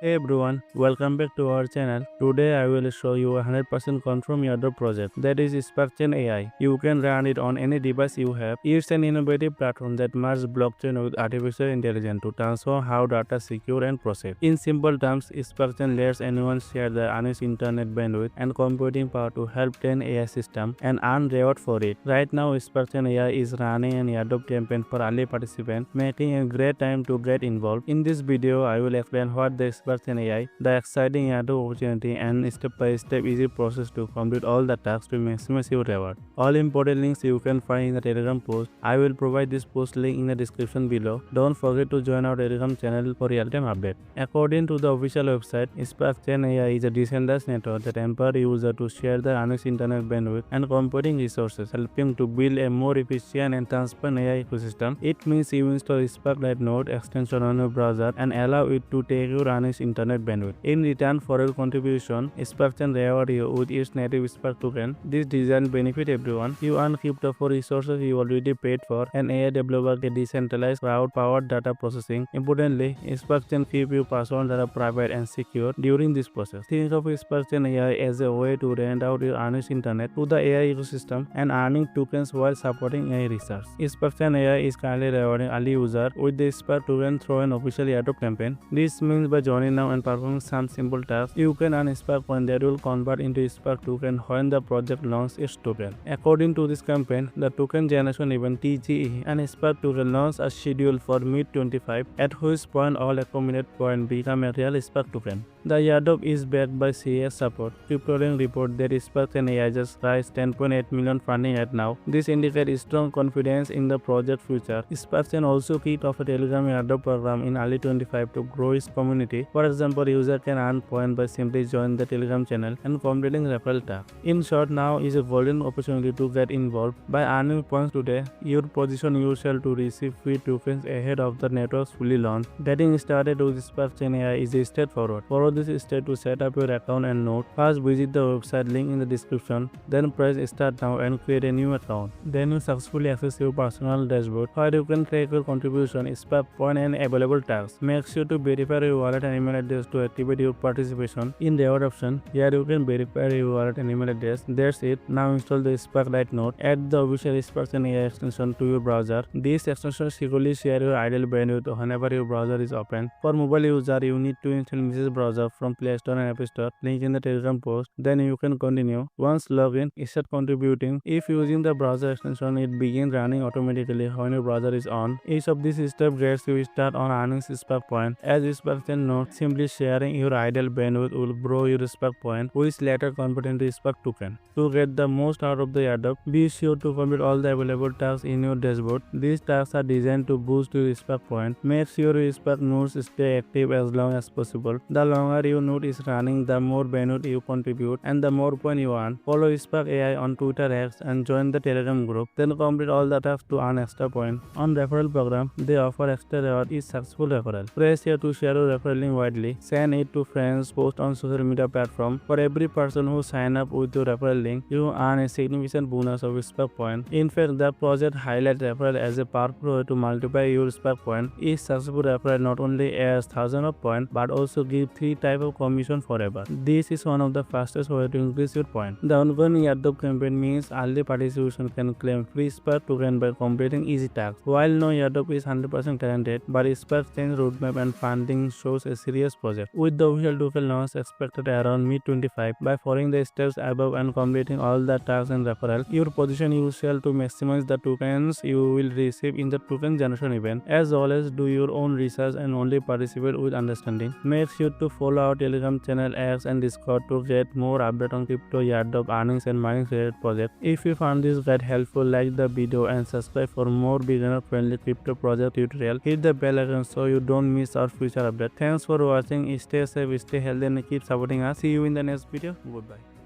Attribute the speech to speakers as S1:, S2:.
S1: Hey everyone, welcome back to our channel. Today I will show you a 100% confirm airdrop project that is SparkChain AI. You can run it on any device you have. It's an innovative platform that merges blockchain with artificial intelligence to transform how data is secure and processed. In simple terms, SparkChain lets anyone share their unused internet bandwidth and computing power to help train AI system and earn reward for it. Right now, SparkChain AI is running an airdrop campaign for early participants, making a great time to get involved. In this video, I will explain what the SparkChain AI, the exciting airdrop opportunity, and step-by-step easy process to complete all the tasks to maximize your reward. All important links you can find in the Telegram post. I will provide this post link in the description below. Don't forget to join our Telegram channel for real-time update. According to the official website, SparkChain AI is a decentralized network that empowers users to share their unused internet bandwidth and computing resources, helping to build a more efficient and transparent AI ecosystem. It means you install Spark Lite Node extension on your browser and allow it to take your unused internet bandwidth. In return for your contribution, SparkChain rewards you with its native Spark token. This design benefits everyone. You earn crypto for resources you already paid for, and AI developer get decentralized cloud-powered data processing. Importantly, SparkChain keeps your password data private and secure during this process. Think of SparkChain AI as a way to rent out your unused internet to the AI ecosystem and earning tokens while supporting AI research. SparkChain AI is currently rewarding early users with the Spark token through an official airdrop campaign. This means by joining now and performing some simple tasks, you can earn Spark coin that will convert into Spark token when the project launches its token. According to this campaign, the token generation event TGE and Spark token launch are scheduled for mid-25, at which point all accumulated points become a real Spark token. The airdrop is backed by CS support. CryptoLink report that SparkChain AI just raised 10.8 million funding at now. This indicates strong confidence in the project future. SparkChain also kicked off a Telegram airdrop program in early 25 to grow its community. For example, user can earn points by simply joining the Telegram channel and completing referral tasks. In short, now is a golden opportunity to get involved. By earning points today, you position yourself to receive free tokens ahead of the network's fully launch. Getting started with SparkChain AI is straightforward. Follow this step to set up your account and node. First, visit the website link in the description. Then press start now and create a new account. Then you successfully access your personal dashboard where you can track your contribution, Spark point, and available tasks. Make sure to verify your wallet and email address to activate your participation. In the reward option, here you can verify your wallet and email address. That's it. Now install the Spark Lite Node. Add the official SparkChain AI extension to your browser. This extension securely share your idle bandwidth whenever your browser is open. For mobile user, you need to install Mrs. Browser from Play Store and App Store. Link in the Telegram post. Then you can continue. Once logged in, start contributing. If using the browser extension, it begins running automatically when your browser is on. Each of these steps gets you start on earning Spark point. As SparkChain notes, simply sharing your idle bandwidth will grow your Spark point, which later convert into Spark token. To get the most out of the airdrop, be sure to complete all the available tasks in your dashboard. These tasks are designed to boost your Spark point. Make sure your Spark nodes stay active as long as possible. The longer your node is running, the more bandwidth you contribute and the more points you earn. Follow Spark AI on Twitter X and join the Telegram group. Then complete all the tasks to earn extra points. On referral program, they offer extra reward each successful referral. Press here to share your referral link widely. Send it to friends, post on social media platform. For every person who sign up with your referral link, you earn a significant bonus of Spark point. In fact, the project highlights referral as a powerful way to multiply your Spark point. Each successful referral not only adds thousands of points but also gives 3 types of commission forever. This is one of the fastest ways to increase your point. The ongoing airdrop campaign means early participation can claim free Spark token by completing easy tasks. While no airdrop is 100% guaranteed, but SparkChain roadmap and funding shows a serious project. With the official token launch expected around mid-25, by following the steps above and completing all the tasks and referral, you position yourself to maximize the tokens you will receive in the token generation event. As always, do your own research and only participate with understanding. Make sure to follow our Telegram channel, X, and Discord to get more updates on crypto, airdrop, earnings, and mining related projects. If you found this guide helpful, like the video and subscribe for more beginner-friendly crypto project tutorial. Hit the bell icon so you don't miss our future update. Thanks for watching. Stay safe, stay healthy, and keep supporting us. See you in the next video. Goodbye.